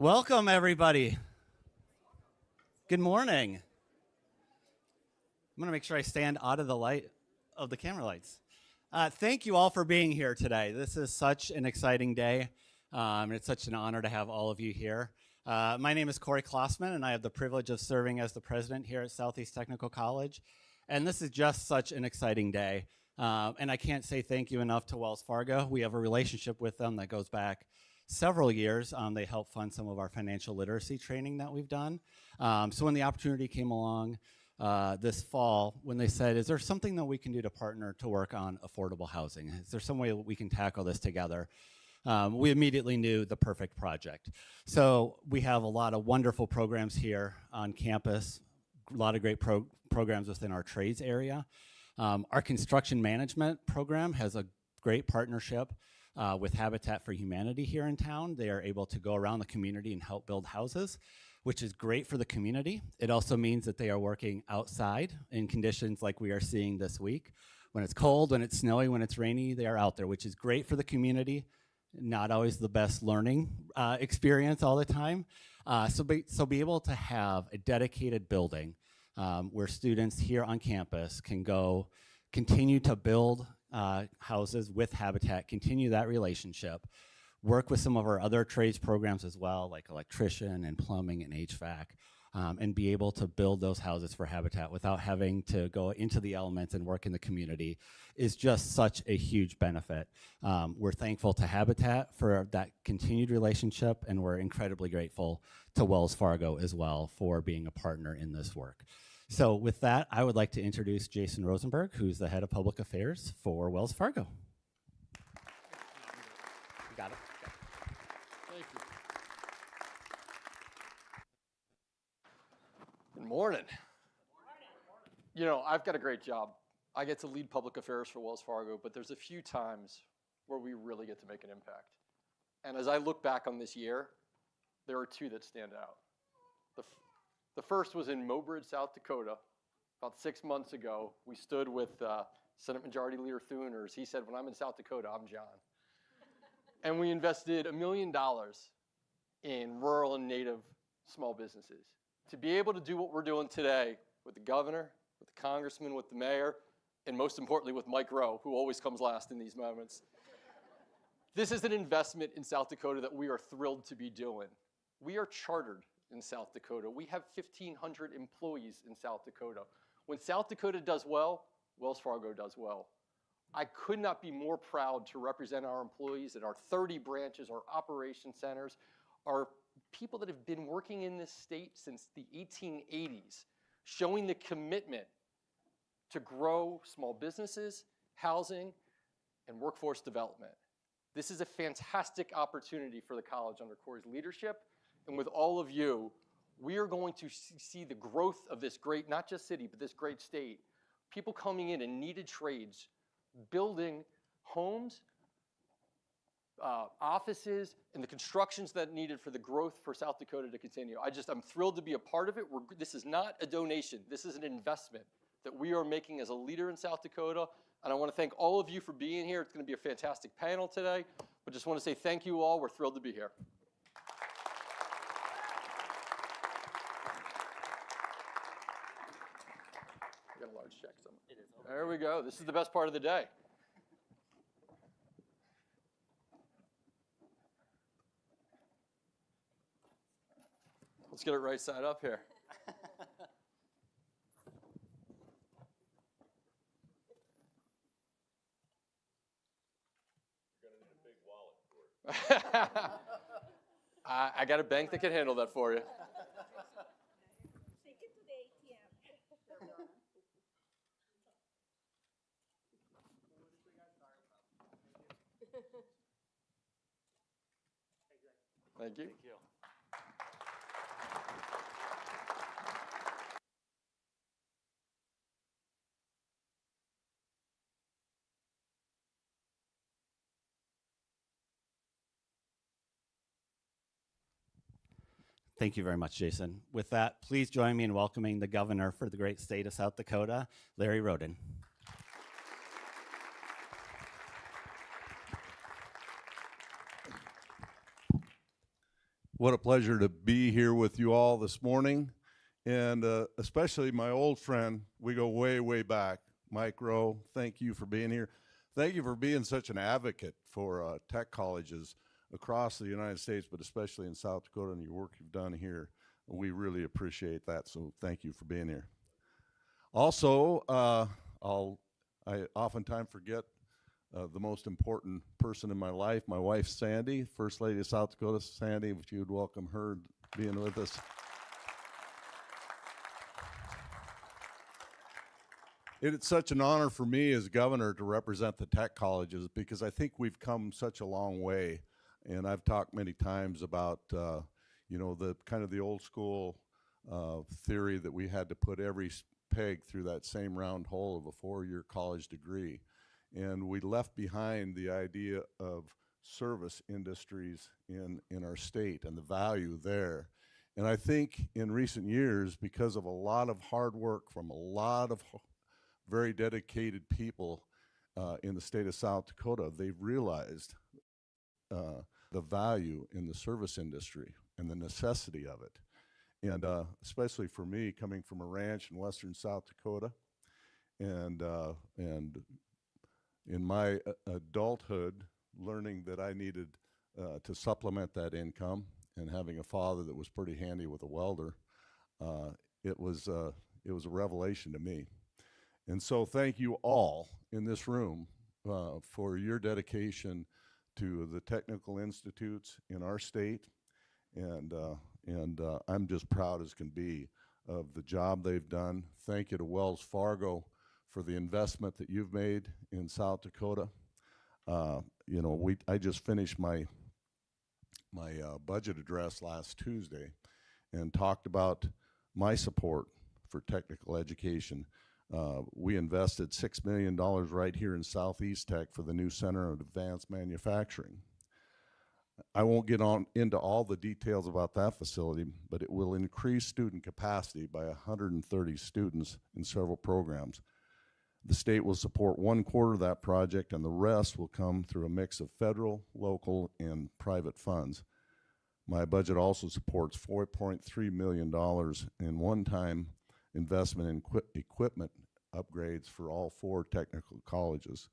Welcome, everybody. Good morning. I'm going to make sure I stand out of the light of the camera lights. Thank you all for being here today. This is such an exciting day. It's such an honor to have all of you here. My name is Corey Klossman, and I have the privilege of serving as the president here at Southeast Technical College. And this is just such an exciting day. And I can't say thank you enough to Wells Fargo. We have a relationship with them that goes back several years. They help fund some of our financial literacy training that we've done. So when the opportunity came along this fall, when they said, is there something that we can do to partner to work on affordable housing? Is there some way that we can tackle this together? We immediately knew the perfect project. So we have a lot of wonderful programs here on campus, a lot of great programs within our trades area. Our construction management program has a great partnership with Habitat for Humanity here in town. They are able to go around the community and help build houses, which is great for the community. It also means that they are working outside in conditions like we are seeing this week. When it's cold, when it's snowy, when it's rainy, they are out there, which is great for the community. Not always the best learning experience all the time. So be able to have a dedicated building where students here on campus can go continue to build houses with Habitat, continue that relationship, work with some of our other trades programs as well, like electrician and plumbing and HVAC, and be able to build those houses for Habitat without having to go into the elements and work in the community is just such a huge benefit. We're thankful to Habitat for that continued relationship, and we're incredibly grateful to Wells Fargo as well for being a partner in this work. So with that, I would like to introduce Jason Rosenberg, who's the head of public affairs for Wells Fargo. You got it. Thank you. Good morning. You know, I've got a great job. I get to lead public affairs for Wells Fargo, but there's a few times where we really get to make an impact. And as I look back on this year, there are two that stand out. The first was in Mobridge, South Dakota. About 6 months ago, we stood with Senate Majority Leader Thune, or as he said, when I'm in South Dakota, I'm John. And we invested $1 million in rural and native small businesses. To be able to do what we're doing today with the governor, with the congressman, with the mayor, and most importantly with Mike Rowe, who always comes last in these moments. This is an investment in South Dakota that we are thrilled to be doing. We are chartered in South Dakota. We have 1,500 employees in South Dakota. When South Dakota does well, Wells Fargo does well. I could not be more proud to represent our employees at our 30 branches, our operation centers, our people that have been working in this state since the 1880s, showing the commitment to grow small businesses, housing, and workforce development. This is a fantastic opportunity for the college under Corey's leadership. And with all of you, we are going to see the growth of this great, not just city, but this great state. People coming in needed trades, building homes, offices, and the constructions that needed for the growth for South Dakota to continue. I'm thrilled to be a part of it. This is not a donation. This is an investment that we are making as a leader in South Dakota. And I want to thank all of you for being here. It's going to be a fantastic panel today. But just want to say thank you all. We're thrilled to be here. I got a large check somewhere. It is over. There we go. This is the best part of the day. Let's get it right side up here. You're going to need a big wallet for it. I got a bank that can handle that for you. Take it to the ATM. Thank you. Thank you. Thank you very much, Jason. With that, please join me in welcoming the governor for the great state of South Dakota, Larry Roden. What a pleasure to be here with you all this morning, and especially my old friend. We go way, way back. Mike Rowe, thank you for being here. Thank you for being such an advocate for tech colleges across the United States, but especially in South Dakota, and your work you've done here. We really appreciate that, so thank you for being here. Also, I oftentimes forget the most important person in my life, my wife, Sandy, First Lady of South Dakota. Sandy, if you would welcome her being with us. It's such an honor for me as governor to represent the tech colleges, because I think we've come such a long way. And I've talked many times about, you know, the kind of the old school theory that we had to put every peg through that same round hole of a 4-year college degree. And we left behind the idea of service industries in our state and the value there. And I think in recent years, because of a lot of hard work from a lot of very dedicated people in the state of South Dakota, they've realized the value in the service industry and the necessity of it. And especially for me, coming from a ranch in western South Dakota, and in my adulthood, learning that I needed to supplement that income, and having a father that was pretty handy with a welder, it was a revelation to me. And so thank you all in this room for your dedication to the technical institutes in our state, and I'm just proud as can be of the job they've done. Thank you to Wells Fargo for the investment that you've made in South Dakota. You know, I just finished my budget address last Tuesday and talked about my support for technical education. We invested $6 million right here in Southeast Tech for the new Center of Advanced Manufacturing. I won't get into all the details about that facility, but it will increase student capacity by 130 students in several programs. The state will support 1/4 of that project, and the rest will come through a mix of federal, local, and private funds. My budget also supports $4.3 million in one-time investment in equipment upgrades for all 4 technical colleges.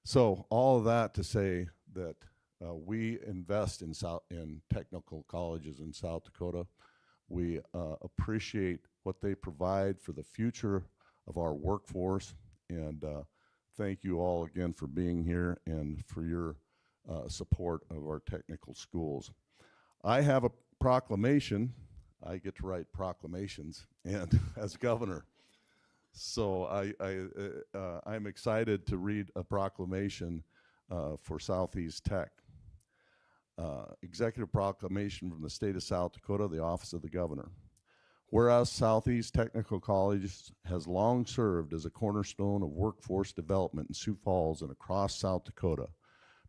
So all of that to say that we invest in technical colleges in South Dakota. We appreciate what they provide for the future of our workforce, and thank you all again for being here and for your support of our technical schools. I have a proclamation. I get to write proclamations, and as governor. So I'm excited to read a proclamation for Southeast Tech. Executive proclamation from the state of South Dakota, the office of the governor. Whereas Southeast Technical College has long served as a cornerstone of workforce development in Sioux Falls and across South Dakota,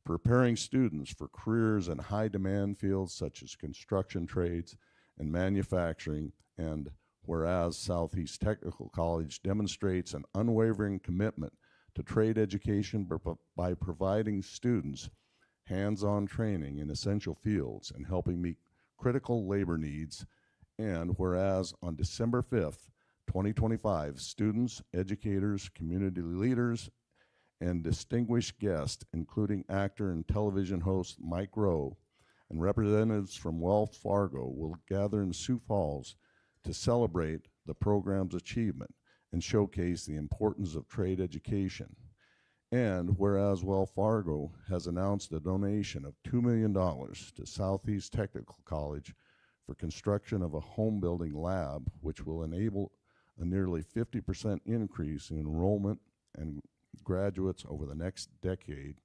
preparing students for careers in high demand fields such as construction trades and manufacturing, and whereas Southeast Technical College demonstrates an unwavering commitment to trade education by providing students hands-on training in essential fields and helping meet critical labor needs. And whereas on December 5th, 2025, students, educators, community leaders, and distinguished guests, including actor and television host Mike Rowe, and representatives from Wells Fargo will gather in Sioux Falls to celebrate the program's achievement and showcase the importance of trade education. And whereas Wells Fargo has announced a donation of $2 million to Southeast Technical College for construction of a home building lab, which will enable a nearly 50% increase in enrollment and graduates over the next decade.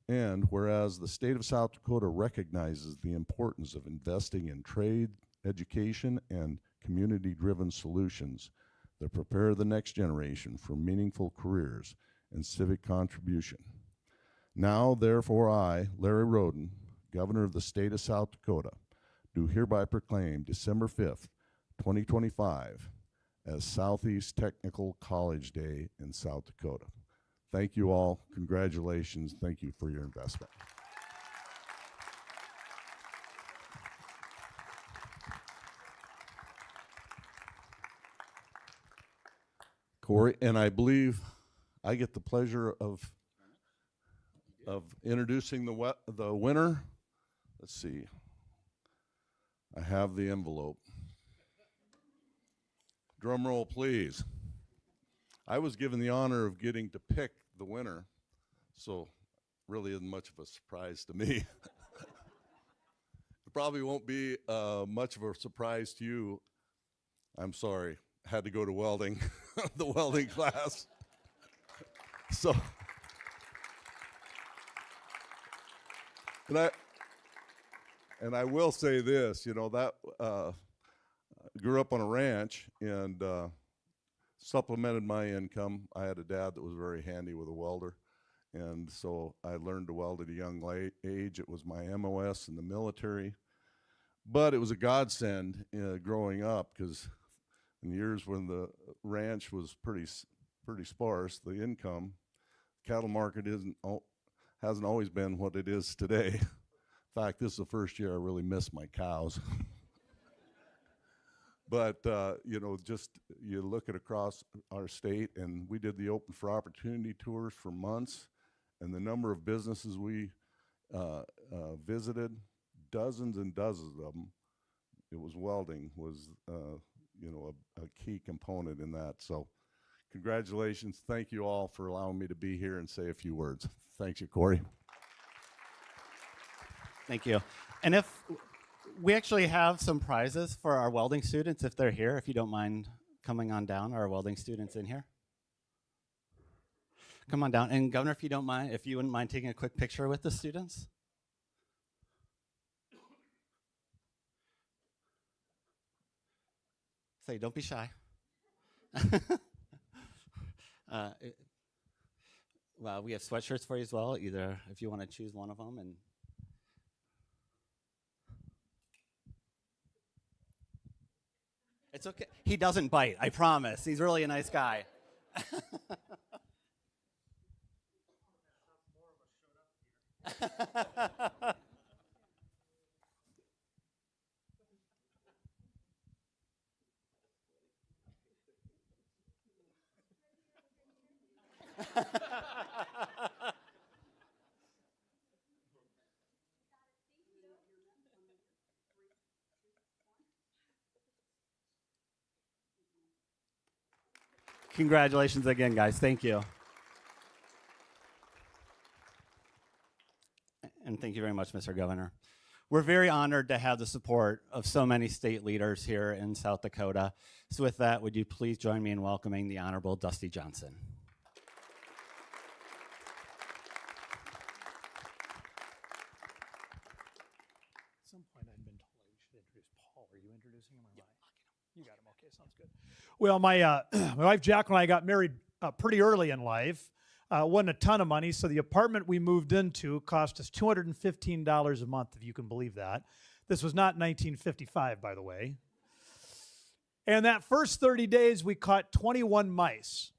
And whereas the state of South Dakota recognizes the importance of investing in trade, education, and community-driven solutions that prepare the next generation for meaningful careers and civic contribution. Now, therefore, I, Larry Roden, Governor of the state of South Dakota, do hereby proclaim December 5th, 2025 as Southeast Technical College Day in South Dakota. Thank you all. Congratulations. Thank you for your investment. Corey, and I believe I get the pleasure of introducing the winner. Let's see. I have the envelope. Drum roll, please. I was given the honor of getting to pick the winner, so really isn't much of a surprise to me. It probably won't be much of a surprise to you. I'm sorry, had to go to welding, the welding class. So, and I will say this, you know, that grew up on a ranch and supplemented my income. I had a dad that was very handy with a welder, and so I learned to weld at a young age. It was my MOS in the military, but it was a godsend growing up, because in years when the ranch was pretty sparse, the income, cattle market hasn't always been what it is today. In fact, this is the first year I really missed my cows. But, you know, just you look at across our state, and we did the Open for Opportunity tours for months, and the number of businesses we visited, dozens and dozens of them, it was welding was, you know, a key component in that. So congratulations. Thank you all for allowing me to be here and say a few words. Thank you, Corey. Thank you. And if we actually have some prizes for our welding students, if they're here, if you don't mind coming on down, our welding students in here. Come on down. And Governor, if you don't mind, if you wouldn't mind taking a quick picture with the students. Say, don't be shy. Well, we have sweatshirts for you as well, either if you want to choose one of them. And it's okay. He doesn't bite, I promise. He's really a nice guy. Congratulations again, guys. Thank you. And thank you very much, Mr. Governor. We're very honored to have the support of so many state leaders here in South Dakota. So with that, would you please join me in welcoming the Honorable Dusty Johnson. At some point, I'd been told I should introduce Paul. Are you introducing him or am I? You got him. Okay, sounds good. Well, my wife Jacqueline and I got married pretty early in life. Wasn't a ton of money, so the apartment we moved into cost us $215 a month, if you can believe that. This was not 1955, by the way. And that first 30 days, we caught 21 mice.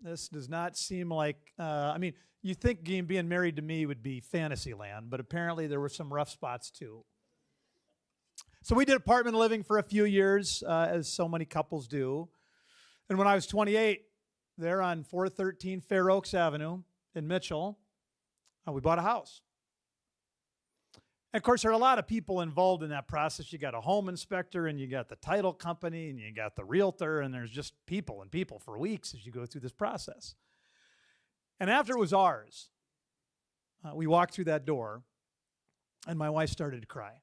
This does not seem like, I mean, you think being married to me would be fantasy land, but apparently there were some rough spots too. So we did apartment living for a few years, as so many couples do. And when I was 28, there on 413 Fair Oaks Avenue in Mitchell, we bought a house. And of course, there are a lot of people involved in that process. You got a home inspector, and you got the title company, and you got the realtor, and there's just people and people for weeks as you go through this process. And after it was ours, we walked through that door, and my wife started to cry.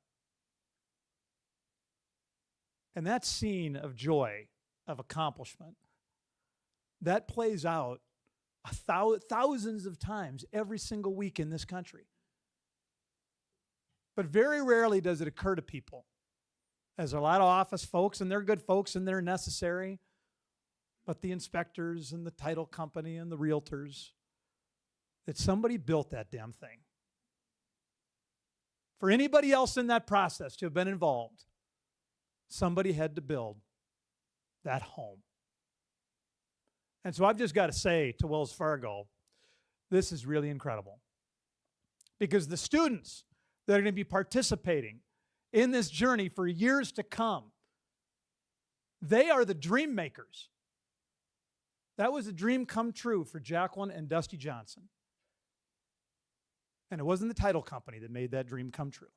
And that scene of joy, of accomplishment, that plays out thousands of times every single week in this country. But very rarely does it occur to people, as a lot of office folks, and they're good folks and they're necessary, but the inspectors and the title company and the realtors, that somebody built that damn thing. For anybody else in that process to have been involved, somebody had to build that home. And so I've just got to say to Wells Fargo, this is really incredible. Because the students that are going to be participating in this journey for years to come, they are the dream makers. That was a dream come true for Jacqueline and Dusty Johnson. And it wasn't the title company that made that dream come true.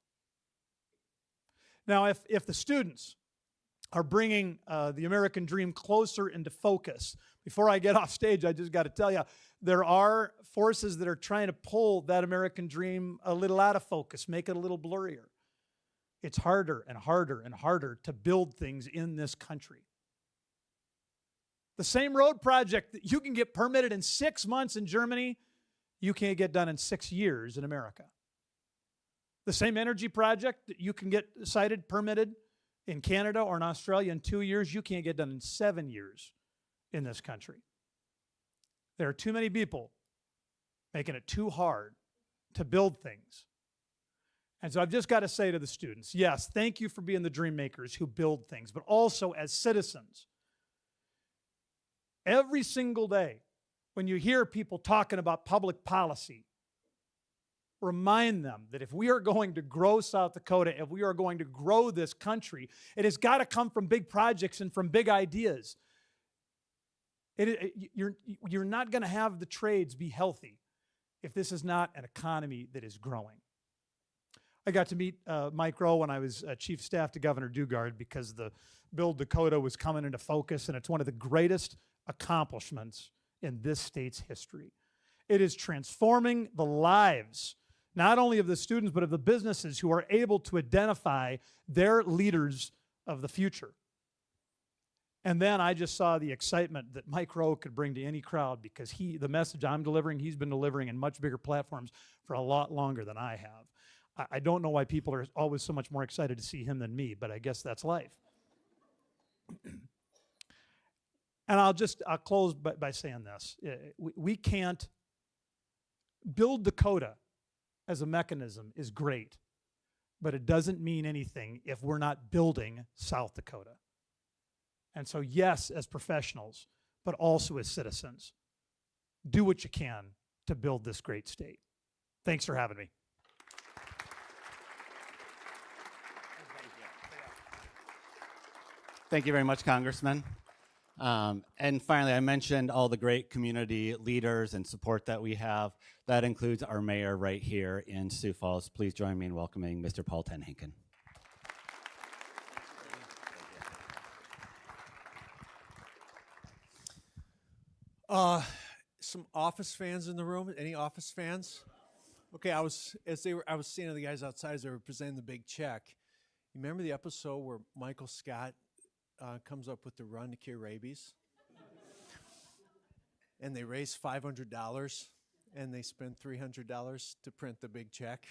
Now, if the students are bringing the American dream closer into focus, before I get off stage, I just got to tell you, there are forces that are trying to pull that American dream a little out of focus, make it a little blurrier. It's harder and harder and harder to build things in this country. The same road project that you can get permitted in 6 months in Germany, you can't get done in 6 years in America. The same energy project that you can get cited, permitted in Canada or in Australia in 2 years, you can't get done in 7 years in this country. There are too many people making it too hard to build things. And so I've just got to say to the students, yes, thank you for being the dream makers who build things, but also as citizens, every single day when you hear people talking about public policy, remind them that if we are going to grow South Dakota, if we are going to grow this country, it has got to come from big projects and from big ideas. You're not going to have the trades be healthy if this is not an economy that is growing. I got to meet Mike Rowe when I was Chief Staff to Governor Dugard because the Build Dakota was coming into focus, and it's one of the greatest accomplishments in this state's history. It is transforming the lives, not only of the students, but of the businesses who are able to identify their leaders of the future. And then I just saw the excitement that Mike Rowe could bring to any crowd because the message I'm delivering, he's been delivering in much bigger platforms for a lot longer than I have. I don't know why people are always so much more excited to see him than me, but I guess that's life. And I'll close by saying this. We can't build Dakota as a mechanism is great, but it doesn't mean anything if we're not building South Dakota. And so, yes, as professionals, but also as citizens, do what you can to build this great state. Thanks for having me. Thank you very much, Congressman. And finally, I mentioned all the great community leaders and support that we have. That includes our mayor right here in Sioux Falls. Please join me in welcoming Mr. Paul Tenhinken. Some Office fans in the room? Any Office fans? Okay, I was seeing the guys outside as they were presenting the big check. You remember the episode where Michael Scott comes up with the run to cure rabies? And they raise $500 and they spend $300 to print the big check.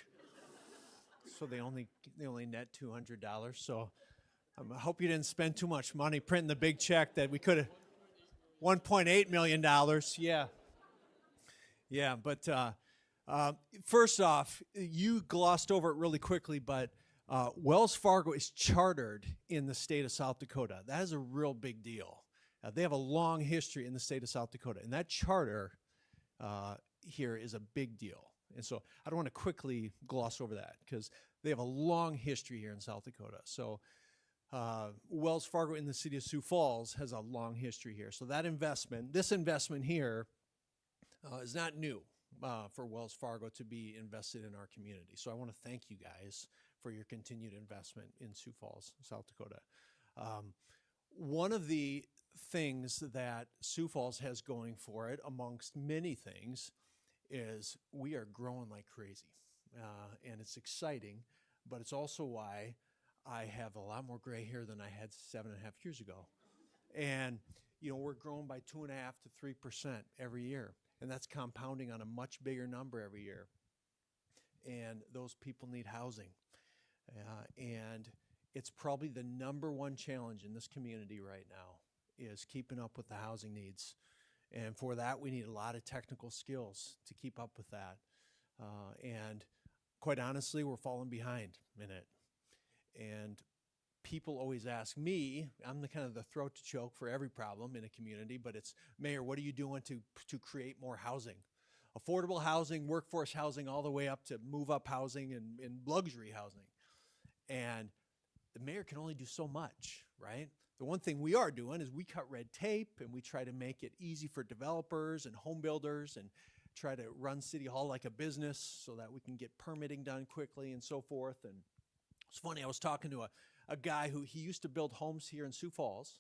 So they only net $200. So I hope you didn't spend too much money printing the big check that we could have. $1.8 million. Yeah, but first off, you glossed over it really quickly, but Wells Fargo is chartered in the state of South Dakota. That is a real big deal. They have a long history in the state of South Dakota, and that charter here is a big deal. And so I don't want to quickly gloss over that because they have a long history here in South Dakota. So Wells Fargo in the city of Sioux Falls has a long history here. So that investment, this investment here is not new for Wells Fargo to be invested in our community. So I want to thank you guys for your continued investment in Sioux Falls, South Dakota. One of the things that Sioux Falls has going for it, amongst many things, is we are growing like crazy. And it's exciting, but it's also why I have a lot more gray hair than I had 7.5 years ago. And, you know, we're growing by 2.5 to 3% every year. And that's compounding on a much bigger number every year. And those people need housing. And it's probably the #1 challenge in this community right now is keeping up with the housing needs. And for that, we need a lot of technical skills to keep up with that. And quite honestly, we're falling behind in it. And people always ask me, I'm the kind of the throat to choke for every problem in a community, but it's, Mayor, what are you doing to create more housing? Affordable housing, workforce housing, all the way up to move-up housing and luxury housing. And the mayor can only do so much, right? The one thing we are doing is we cut red tape and we try to make it easy for developers and home builders and try to run City Hall like a business so that we can get permitting done quickly and so forth. And it's funny, I was talking to a guy who he used to build homes here in Sioux Falls,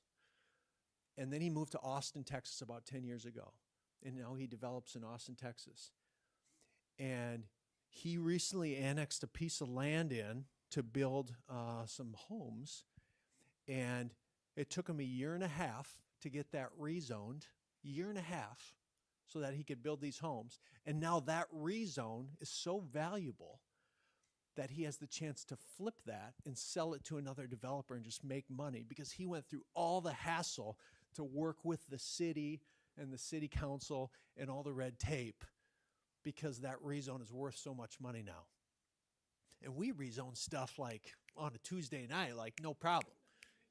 and then he moved to Austin, Texas about 10 years ago. And now he develops in Austin, Texas. And he recently annexed a piece of land in to build some homes. And it took him a year and a half to get that rezoned, year and a half, so that he could build these homes. And now that rezone is so valuable that he has the chance to flip that and sell it to another developer and just make money, because he went through all the hassle to work with the city and the city council and all the red tape, because that rezone is worth so much money now. And we rezone stuff like on a Tuesday night, like no problem,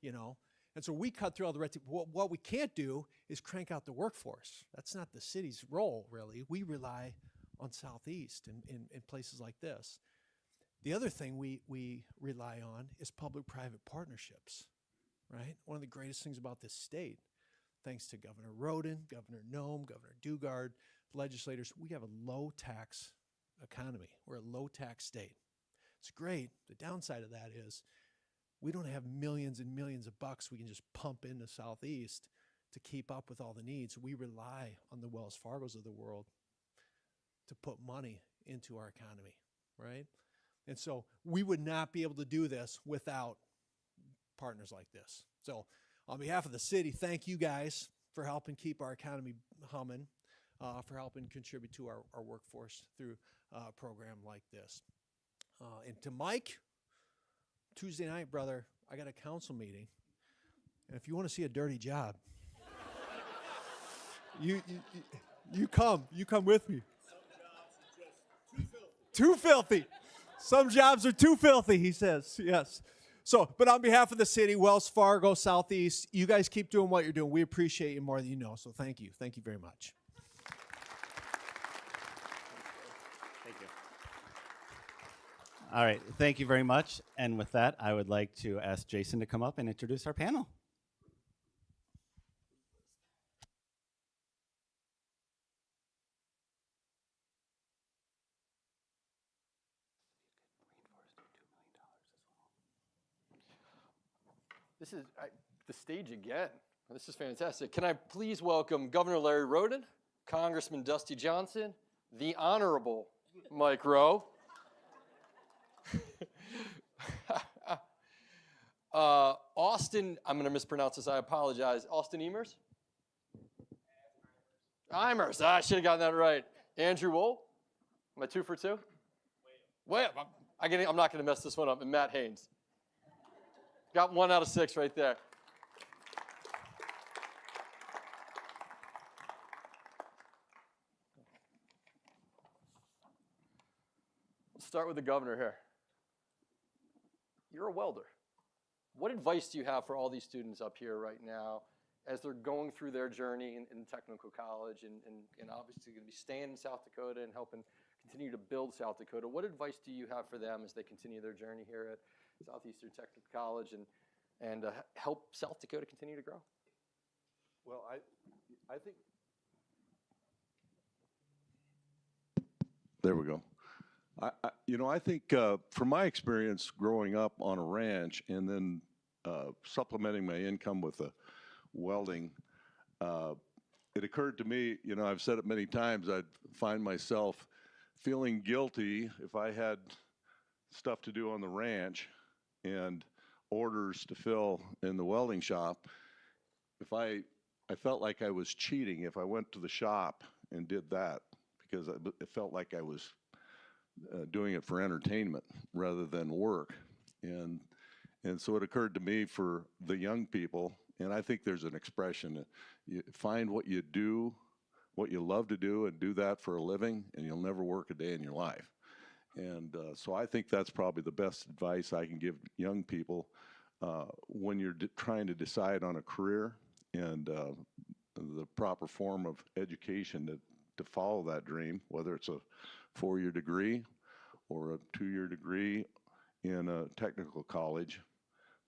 you know. And so we cut through all the red tape. What we can't do is crank out the workforce. That's not the city's role, really. We rely on Southeast in places like this. The other thing we rely on is public-private partnerships, right? One of the greatest things about this state, thanks to Governor Roden, Governor Noem, Governor Dugard, legislators, we have a low-tax economy. We're a low-tax state. It's great. The downside of that is we don't have millions and millions of bucks we can just pump into Southeast to keep up with all the needs. We rely on the Wells Fargos of the world to put money into our economy, right? And so we would not be able to do this without partners like this. So on behalf of the city, thank you guys for helping keep our economy humming, for helping contribute to our workforce through a program like this. And to Mike, Tuesday night, brother, I got a council meeting. And if you want to see a dirty job, you come with me. Too filthy. Some jobs are too filthy, he says. Yes. So, but on behalf of the city, Wells Fargo, Southeast, you guys keep doing what you're doing. We appreciate you more than you know. So thank you. Thank you very much. Thank you. All right, thank you very much. And with that, I would like to ask Jason to come up and introduce our panel. This is the stage again. This is fantastic. Can I please welcome Governor Larry Roden, Congressman Dusty Johnson, the Honorable Mike Rowe, Austin, I'm going to mispronounce this, I apologize, Austin Eimers? Eimers, I should have gotten that right. Andrew Wool, am I 2 for 2? Way up. I'm not going to mess this one up. And Matt Haynes. Got 1 out of 6 right there. Let's start with the governor here. You're a welder. What advice do you have for all these students up here right now as they're going through their journey in technical college and obviously going to be staying in South Dakota and helping continue to build South Dakota? What advice do you have for them as they continue their journey here at Southeastern Technical College and help South Dakota continue to grow? Well, I think There we go. I think from my experience growing up on a ranch and then supplementing my income with welding, it occurred to me, I've said it many times, I'd find myself feeling guilty if I had stuff to do on the ranch and orders to fill in the welding shop. If I felt like I was cheating if I went to the shop and did that, because it felt like I was doing it for entertainment rather than work. And so it occurred to me for the young people, and I think there's an expression, you find what you do, what you love to do, and do that for a living, and you'll never work a day in your life. And so I think that's probably the best advice I can give young people when you're trying to decide on a career and the proper form of education to follow that dream, whether it's a 4-year degree or a 2-year degree in a technical college.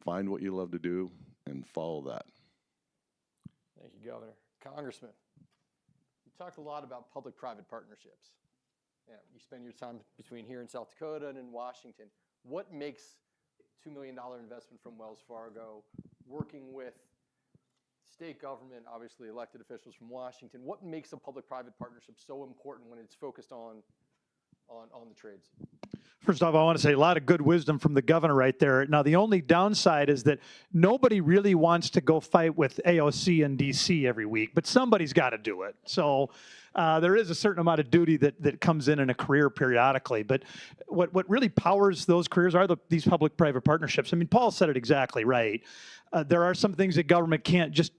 Find what you love to do and follow that. Thank you, Governor. Congressman, you talked a lot about public-private partnerships. Yeah, you spend your time between here in South Dakota and in Washington. What makes $2 million investment from Wells Fargo, working with state government, obviously elected officials from Washington, what makes a public-private partnership so important when it's focused on the trades? First off, I want to say a lot of good wisdom from the governor right there. Now, the only downside is that nobody really wants to go fight with AOC in DC every week, but somebody's got to do it. So there is a certain amount of duty that comes in a career periodically. But what really powers those careers are these public-private partnerships. I mean, Paul said it exactly right. There are some things that government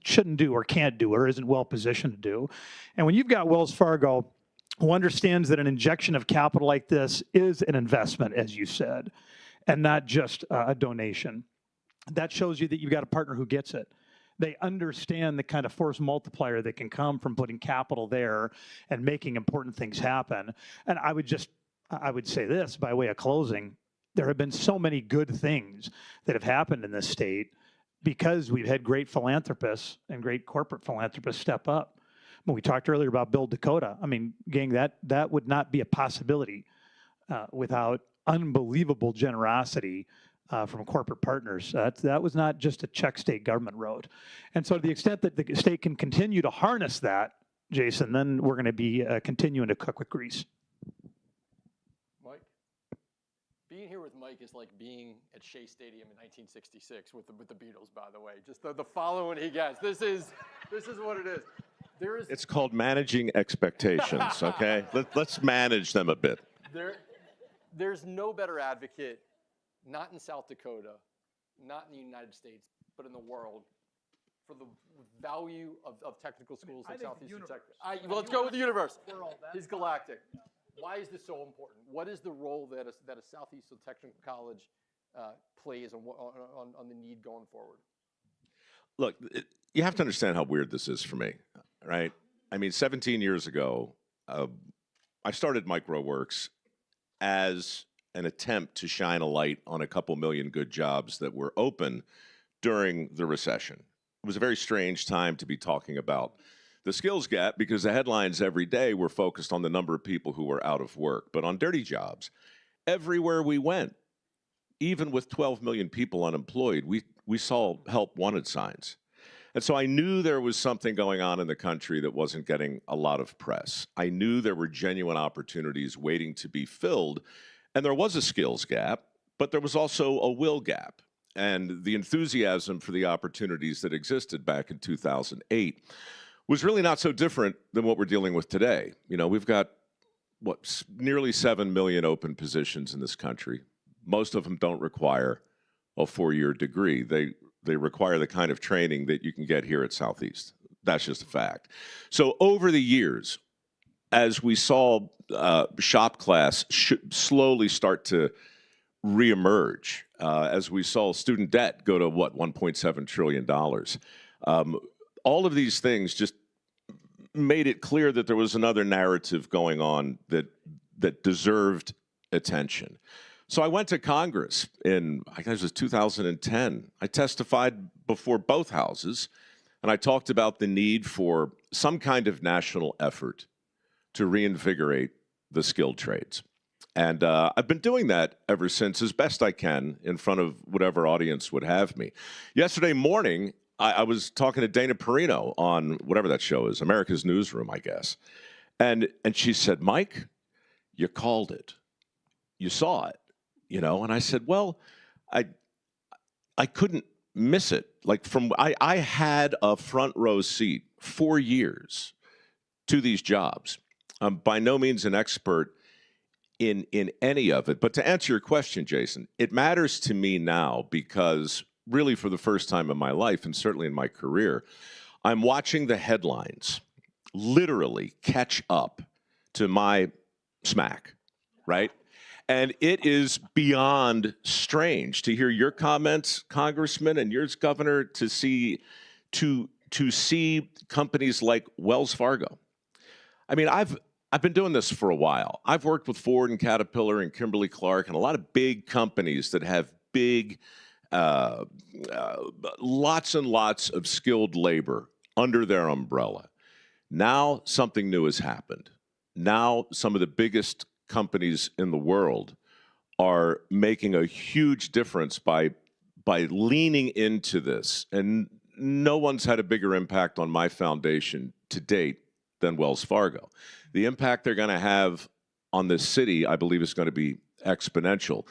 shouldn't do or can't do or isn't well positioned to do. And when you've got Wells Fargo, who understands that an injection of capital like this is an investment, as you said, and not just a donation, that shows you that you've got a partner who gets it. They understand the kind of force multiplier that can come from putting capital there and making important things happen. And I would say this by way of closing, there have been so many good things that have happened in this state because we've had great philanthropists and great corporate philanthropists step up. When we talked earlier about Build Dakota, I mean, gang, that would not be a possibility without unbelievable generosity from corporate partners. That was not just a check state government wrote. And so to the extent that the state can continue to harness that, Jason, then we're going to be continuing to cook with grease. Mike? Being here with Mike is like being at Shea Stadium in 1966 with the Beatles, by the way. Just the following he gets. This is what it is. It's called managing expectations, okay? Let's manage them a bit. There's no better advocate, not in South Dakota, not in the United States, but in the world, for the value of technical schools like Southeastern Texas. Let's go with the universe. He's galactic. Why is this so important? What is the role that a Southeastern Technical College plays on the need going forward? Look, you have to understand how weird this is for me, right? I mean, 17 years ago, I started MicroWorks as an attempt to shine a light on a couple million good jobs that were open during the recession. It was a very strange time to be talking about the skills gap because the headlines every day were focused on the number of people who were out of work. But on dirty jobs, everywhere we went, even with 12 million people unemployed, we saw help wanted signs. And so I knew there was something going on in the country that wasn't getting a lot of press. I knew there were genuine opportunities waiting to be filled. And there was a skills gap, but there was also a will gap. And the enthusiasm for the opportunities that existed back in 2008 was really not so different than what we're dealing with today. You know, we've got, nearly 7 million open positions in this country. Most of them don't require a 4-year degree. They require the kind of training that you can get here at Southeast. That's just a fact. So over the years, as we saw shop class slowly start to reemerge, as we saw student debt go to $1.7 trillion, all of these things just made it clear that there was another narrative going on that deserved attention. So I went to Congress in, I guess it was 2010. I testified before both houses, and I talked about the need for some kind of national effort to reinvigorate the skilled trades. And I've been doing that ever since as best I can in front of whatever audience would have me. Yesterday morning, I was talking to Dana Perino on whatever that show is, America's Newsroom, I guess. And she said, Mike, you called it. You saw it. You know, and I said, well, I couldn't miss it. Like I had a front row seat 4 years to these jobs. I'm by no means an expert in any of it. But to answer your question, Jason, it matters to me now because really for the first time in my life and certainly in my career, I'm watching the headlines literally catch up to my smack, right? And it is beyond strange to hear your comments, Congressman, and yours, Governor, to see companies like Wells Fargo. I mean, I've been doing this for a while. I've worked with Ford and Caterpillar and Kimberly-Clark and a lot of big companies that have big uh, lots and lots of skilled labor under their umbrella. Now something new has happened. Now some of the biggest companies in the world are making a huge difference by leaning into this. And no one's had a bigger impact on my foundation to date than Wells Fargo. The impact they're going to have on this city, I believe, is going to be exponential.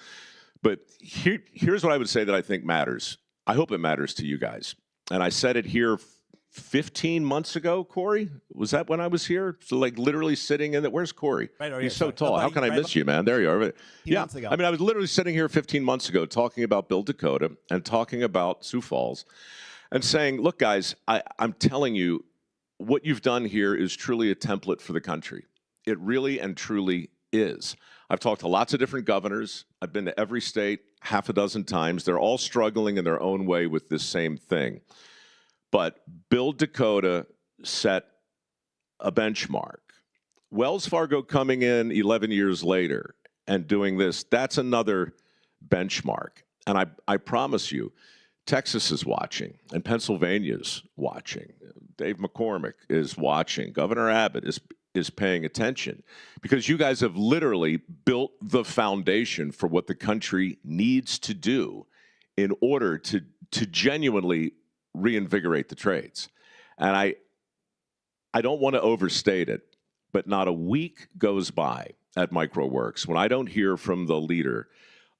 But here's what I would say that I think matters. I hope it matters to you guys. And I said it here 15 months ago, Corey. Was that when I was here? So like literally sitting in it. Where's Corey? Right over He's here, so sorry. tall. How can I miss you, man? There you are. Yeah. months ago. I mean, I was literally sitting here 15 months ago talking about Build Dakota and talking about Sioux Falls and saying, look, guys, I'm telling you, what you've done here is truly a template for the country. It really and truly is. I've talked to lots of different governors. I've been to every state half a dozen times. They're all struggling in their own way with this same thing. But Build Dakota set a benchmark. Wells Fargo coming in 11 years later and doing this, that's another benchmark. And I promise you, Texas is watching, and Pennsylvania's watching. Dave McCormick is watching. Governor Abbott is paying attention because you guys have literally built the foundation for what the country needs to do in order to genuinely reinvigorate the trades. And I don't want to overstate it, but not a week goes by at MicroWorks when I don't hear from the leader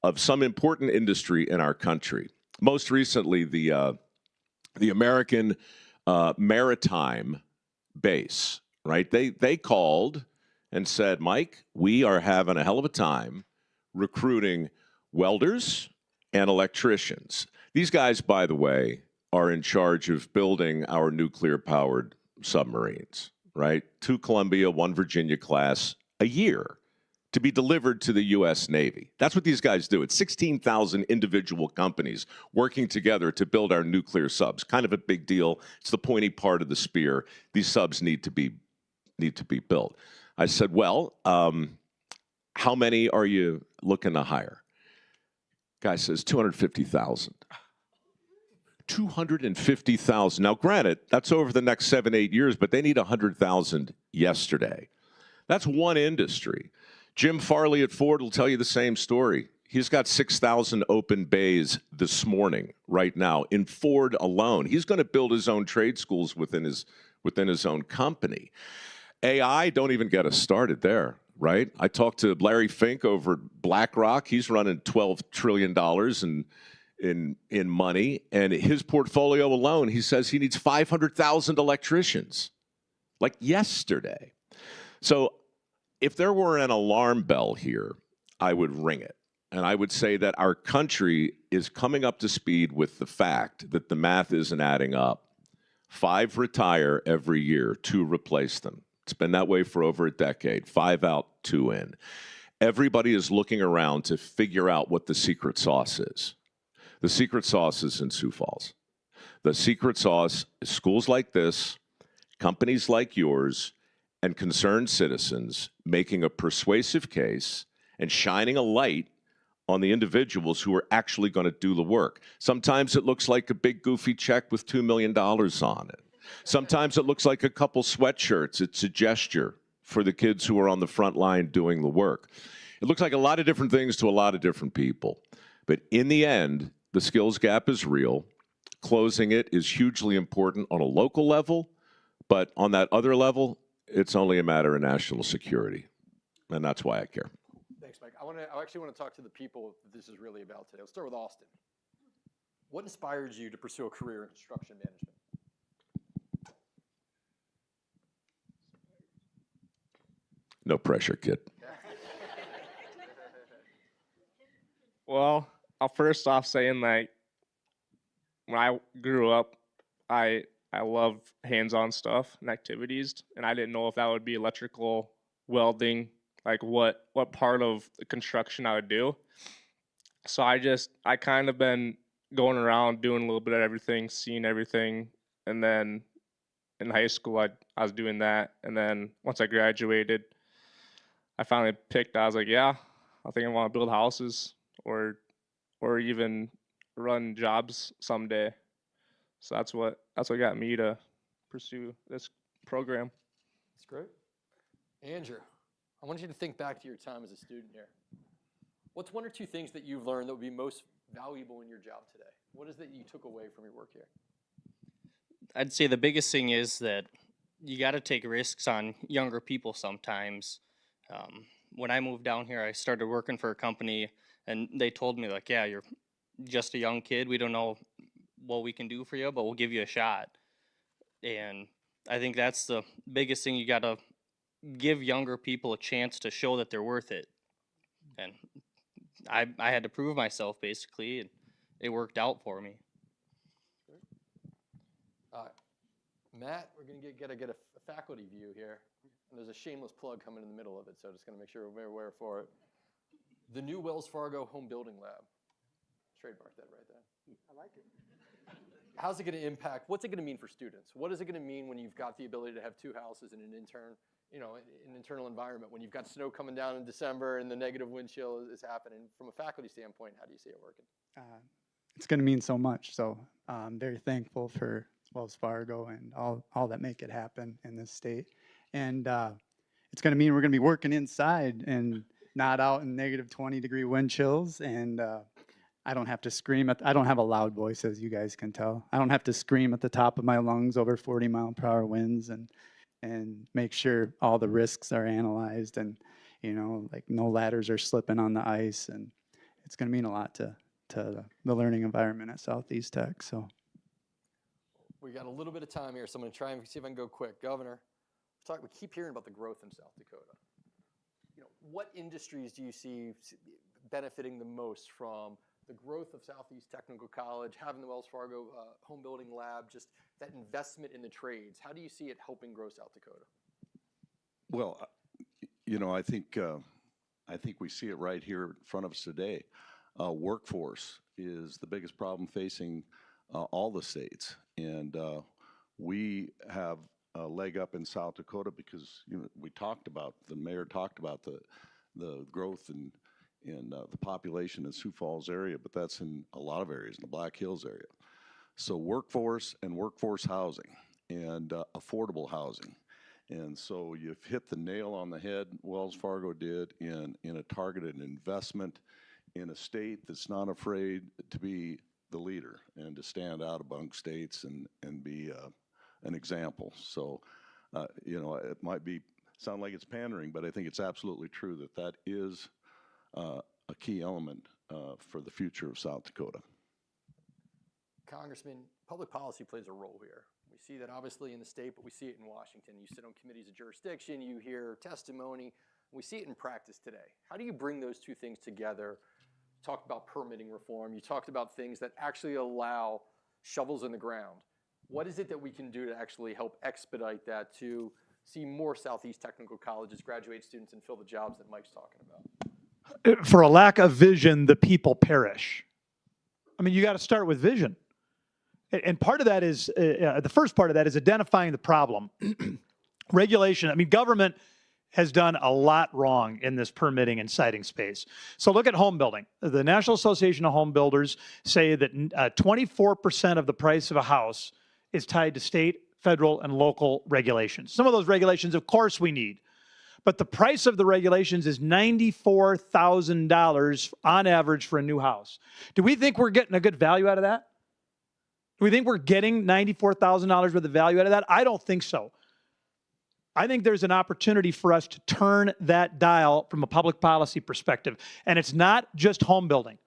of some important industry in our country. Most recently, the American maritime base, right? They called and said, Mike, we are having a hell of a time recruiting welders and electricians. These guys, by the way, are in charge of building our nuclear-powered submarines, right? 2 Columbia, 1 Virginia class a year to be delivered to the U.S. Navy. That's what these guys do. It's 16,000 individual companies working together to build our nuclear subs. Kind of a big deal. It's the pointy part of the spear. These subs need to be built. I said, well, how many are you looking to hire? Guy says 250,000. 250,000. Now, granted, that's over the next 7-8 years, but they need 100,000 yesterday. That's one industry. Jim Farley at Ford will tell you the same story. He's got 6,000 open bays this morning, right now, in Ford alone. He's going to build his own trade schools within his own company. AI, don't even get us started there, right? I talked to Larry Fink over at BlackRock. He's running $12 trillion in money, and his portfolio alone, he says he needs 500,000 electricians, like yesterday. So if there were an alarm bell here, I would ring it. And I would say that our country is coming up to speed with the fact that the math isn't adding up. 5 retire every year, 2 replace them. It's been that way for over a decade. 5 out, 2 in. Everybody is looking around to figure out what the secret sauce is. The secret sauce is in Sioux Falls. The secret sauce is schools like this, companies like yours, and concerned citizens making a persuasive case and shining a light on the individuals who are actually going to do the work. Sometimes it looks like a big goofy check with $2 million on it. Sometimes it looks like a couple sweatshirts. It's a gesture for the kids who are on the front line doing the work. It looks like a lot of different things to a lot of different people. But in the end, the skills gap is real. Closing it is hugely important on a local level, but on that other level, it's only a matter of national security, and that's why I care. Thanks, Mike. I actually want to talk to the people that this is really about today. Let's start with Austin. What inspires you to pursue a career in construction management? No pressure, kid. Well, I'll first off saying like when I grew up, I loved hands-on stuff and activities, and I didn't know if that would be electrical, welding, like what part of the construction I would do. So I kind of been going around doing a little bit of everything, seeing everything, and then in high school I was doing that, and then once I graduated, I finally picked. I was like, yeah, I think I want to build houses or even run jobs someday. So that's what got me to pursue this program. That's great. Andrew, I want you to think back to your time as a student here. What's one or two things that you've learned that would be most valuable in your job today? What is it that you took away from your work here? I'd say the biggest thing is that you got to take risks on younger people sometimes. When I moved down here, I started working for a company, and they told me, like, yeah, you're just a young kid. We don't know what we can do for you, but we'll give you a shot. And I think that's the biggest thing. You got to give younger people a chance to show that they're worth it. And I had to prove myself, basically, and it worked out for me. Matt, we're going to get a faculty view here. And there's a shameless plug coming in the middle of it, so just going to make sure we're aware for it. The new Wells Fargo Home Building Lab. Trademark that right there. I like it. How's it going to impact? What's it going to mean for students? What is it going to mean when you've got the ability to have two houses in an internal environment, when you've got snow coming down in December and the negative wind chill is happening? From a faculty standpoint, how do you see it working? It's going to mean so much. So I'm very thankful for Wells Fargo and all that make it happen in this state. And it's going to mean we're going to be working inside and not out in negative 20-degree wind chills. And I don't have to scream I don't have a loud voice, as you guys can tell. I don't have to scream at the top of my lungs over 40-mile-per-hour winds and make sure all the risks are analyzed and, like no ladders are slipping on the ice. And it's going to mean a lot to the learning environment at Southeast Tech. So we got a little bit of time here, so I'm going to try and see if I can go quick. Governor, we keep hearing about the growth in South Dakota. What industries do you see benefiting the most from the growth of Southeast Technical College, having the Wells Fargo Home Building Lab, just that investment in the trades? How do you see it helping grow South Dakota? Well, I think we see it right here in front of us today. Workforce is the biggest problem facing all the states, and we have a leg up in South Dakota because the mayor talked about the growth in the population in Sioux Falls area, but that's in a lot of areas in the Black Hills area. So workforce and workforce housing and affordable housing. And so you've hit the nail on the head, Wells Fargo did, in a targeted investment in a state that's not afraid to be the leader and to stand out among states and be an example. So, it might sound like it's pandering, but I think it's absolutely true that is a key element for the future of South Dakota. Congressman, public policy plays a role here. We see that obviously in the state, but we see it in Washington. You sit on committees of jurisdiction, you hear testimony, we see it in practice today. How do you bring those two things together? Talked about permitting reform. You talked about things that actually allow shovels in the ground. What is it that we can do to actually help expedite that to see more Southeast Technical Colleges graduate students and fill the jobs that Mike's talking about? For a lack of vision, the people perish. I mean, you got to start with vision. And part of that is, the first part of that is identifying the problem. Regulation, I mean, government has done a lot wrong in this permitting and siting space. So look at home building. The National Association of Home Builders say that 24% of the price of a house is tied to state, federal, and local regulations. Some of those regulations, of course, we need. But the price of the regulations is $94,000 on average for a new house. Do we think we're getting a good value out of that? Do we think we're getting $94,000 worth of value out of that? I don't think so. I think there's an opportunity for us to turn that dial from a public policy perspective. And it's not just home building.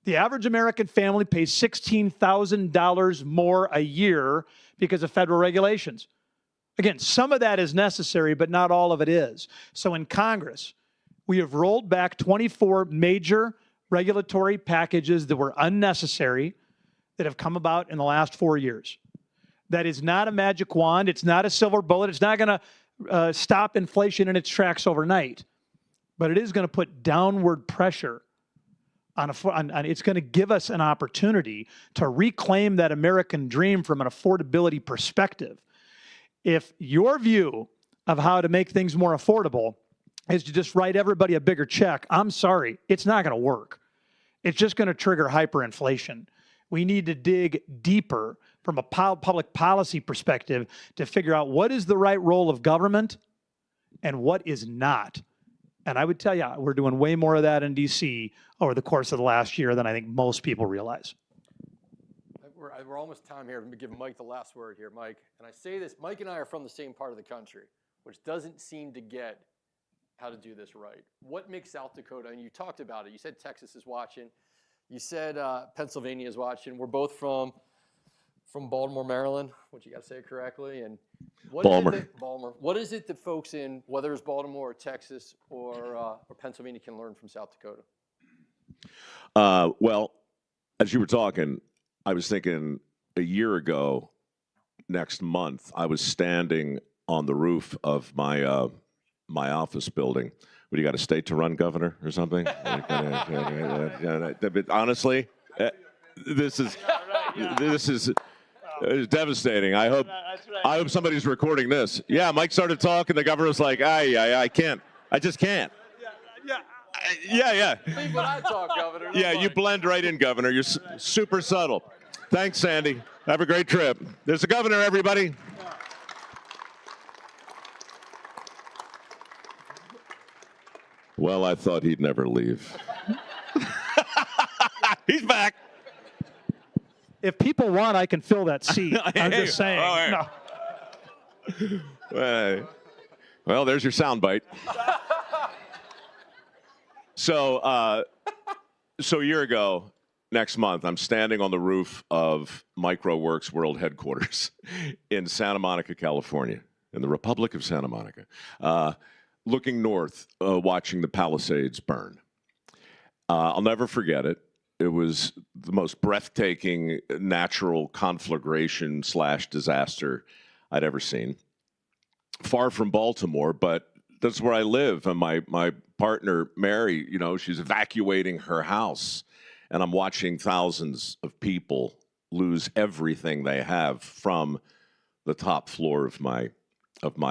The average American family pays $16,000 more a year because of federal regulations. Again, some of that is necessary, but not all of it is. So in Congress, we have rolled back 24 major regulatory packages that were unnecessary that have come about in the last 4 years. That is not a magic wand. It's not a silver bullet. It's not going to stop inflation in its tracks overnight. But it is going to put downward pressure on it's going to give us an opportunity to reclaim that American dream from an affordability perspective. If your view of how to make things more affordable is to just write everybody a bigger check, I'm sorry, it's not going to work. it's just going to trigger hyperinflation. We need to dig deeper from a public policy perspective to figure out what is the right role of government and what is not. And I would tell you, we're doing way more of that in DC over the course of the last year than I think most people realize. We're almost time here. Let me give Mike the last word here, Mike. And I say this, Mike and I are from the same part of the country, which doesn't seem to get how to do this right. What makes South Dakota, and you talked about it, you said Texas is watching, you said Pennsylvania is watching. We're both from Baltimore, Maryland, which you got to say it correctly. And Baltimore. What is it that folks in, whether it's Baltimore or Texas or Pennsylvania, can learn from South Dakota? Well, as you were talking, I was thinking a year ago, next month, I was standing on the roof of my my office building. What, do you got a state to run, Governor, or something? Honestly, this is devastating. I hope somebody's recording this. Yeah, Mike started talking. The governor's like, I can't. I just can't. Yeah. Leave when I talk, Governor. Yeah, you blend right in, Governor. You're super subtle. Thanks, Sandy. Have a great trip. There's the governor, everybody. Well, I thought he'd never leave. He's back. If people want, I can fill that seat. I'm just saying. Oh, no. Well, there's your soundbite. So a year ago, next month, I'm standing on the roof of MicroWorks World Headquarters in Santa Monica, California, in the Republic of Santa Monica, looking north, watching the Palisades burn. I'll never forget it. It was the most breathtaking natural conflagration / disaster I'd ever seen. Far from Baltimore, but that's where I live. And my partner, Mary, she's evacuating her house. And I'm watching thousands of people lose everything they have from the top floor of my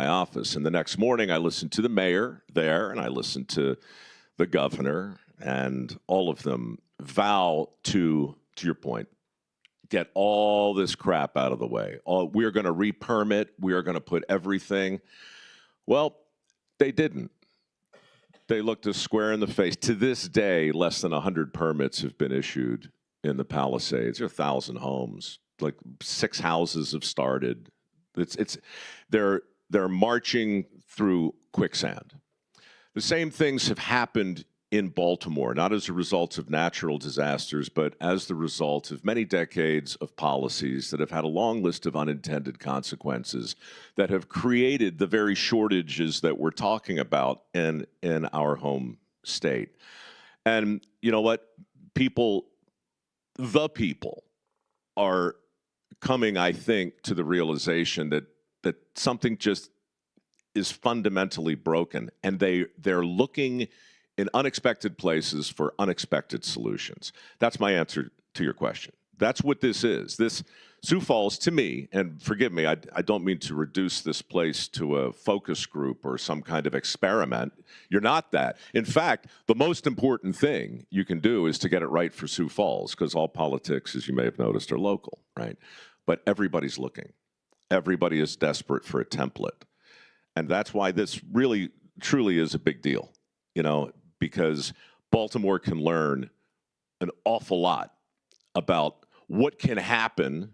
office. And the next morning, I listened to the mayor there, and I listened to the governor, and all of them vow to your point, get all this crap out of the way. We're going to re-permit. We are going to put everything. Well, they didn't. They looked us square in the face. To this day, less than 100 permits have been issued in the Palisades. There are 1,000 homes. Like 6 houses have started. They're marching through quicksand. The same things have happened in Baltimore, not as a result of natural disasters, but as the result of many decades of policies that have had a long list of unintended consequences that have created the very shortages that we're talking about in our home state. And you know what? The people are coming, I think, to the realization that something just is fundamentally broken, and they're looking in unexpected places for unexpected solutions. That's my answer to your question. That's what this is. This Sioux Falls, to me, and forgive me, I don't mean to reduce this place to a focus group or some kind of experiment. You're not that. In fact, the most important thing you can do is to get it right for Sioux Falls, because all politics, as you may have noticed, are local, right? But everybody's looking. Everybody is desperate for a template. And that's why this really, truly is a big deal, because Baltimore can learn an awful lot about what can happen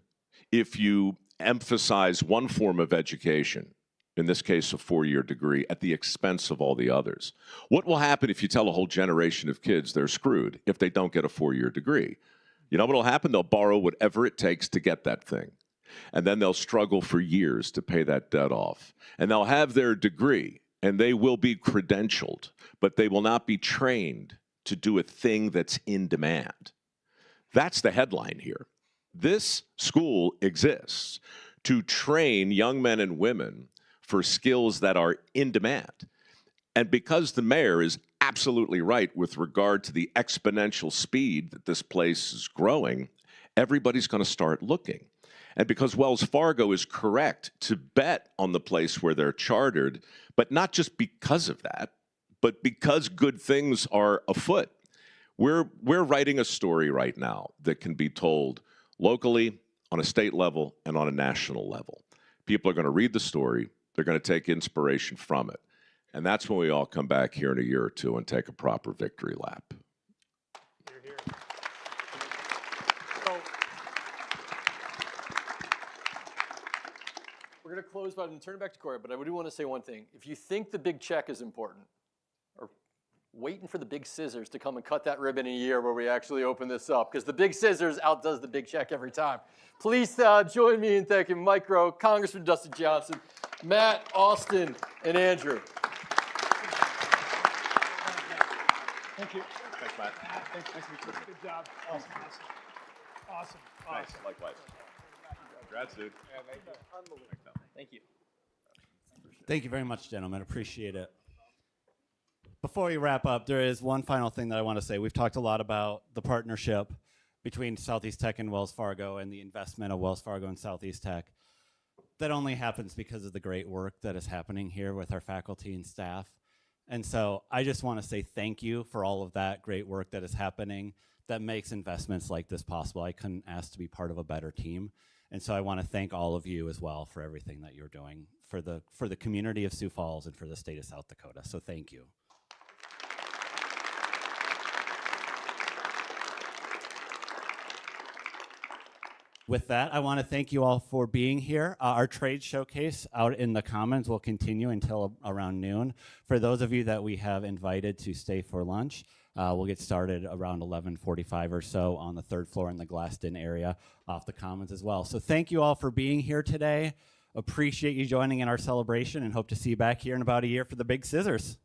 if you emphasize one form of education, in this case a 4-year degree, at the expense of all the others. What will happen if you tell a whole generation of kids they're screwed if they don't get a 4-year degree? You know what will happen? They'll borrow whatever it takes to get that thing. And then they'll struggle for years to pay that debt off. And they'll have their degree, and they will be credentialed, but they will not be trained to do a thing that's in demand. That's the headline here. This school exists to train young men and women for skills that are in demand. And because the mayor is absolutely right with regard to the exponential speed that this place is growing, everybody's going to start looking. And because Wells Fargo is correct to bet on the place where they're chartered, but not just because of that, but because good things are afoot. We're writing a story right now that can be told locally, on a state level, and on a national level. People are going to read the story. They're going to take inspiration from it. And that's when we all come back here in a year or two and take a proper victory lap. So we're going to close by and turn it back to Corey, but I do want to say one thing. If you think the big check is important, or waiting for the big scissors to come and cut that ribbon in a year where we actually open this up, because the big scissors outdoes the big check every time. Please join me in thanking Mike Rowe, Congressman Dustin Johnson, Matt, Austin, and Andrew. Thank you. Thanks, Matt. Thanks. Good job. Awesome. Awesome. Thanks. Likewise. Congrats, dude. Thank you. Thank you very much, gentlemen. Appreciate it. Before we wrap up, there is one final thing that I want to say. We've talked a lot about the partnership between Southeast Tech and Wells Fargo and the investment of Wells Fargo and Southeast Tech. That only happens because of the great work that is happening here with our faculty and staff. And so I just want to say thank you for all of that great work that is happening that makes investments like this possible. I couldn't ask to be part of a better team. And so I want to thank all of you as well for everything that you're doing for the community of Sioux Falls and for the state of South Dakota. So thank you. With that, I want to thank you all for being here. Our trade showcase out in the Commons will continue until around noon. For those of you that we have invited to stay for lunch, we'll get started around 11:45 or so on the third floor in the Glasston area off the Commons as well. So thank you all for being here today. Appreciate you joining in our celebration and hope to see you back here in about a year for the Big Scissors.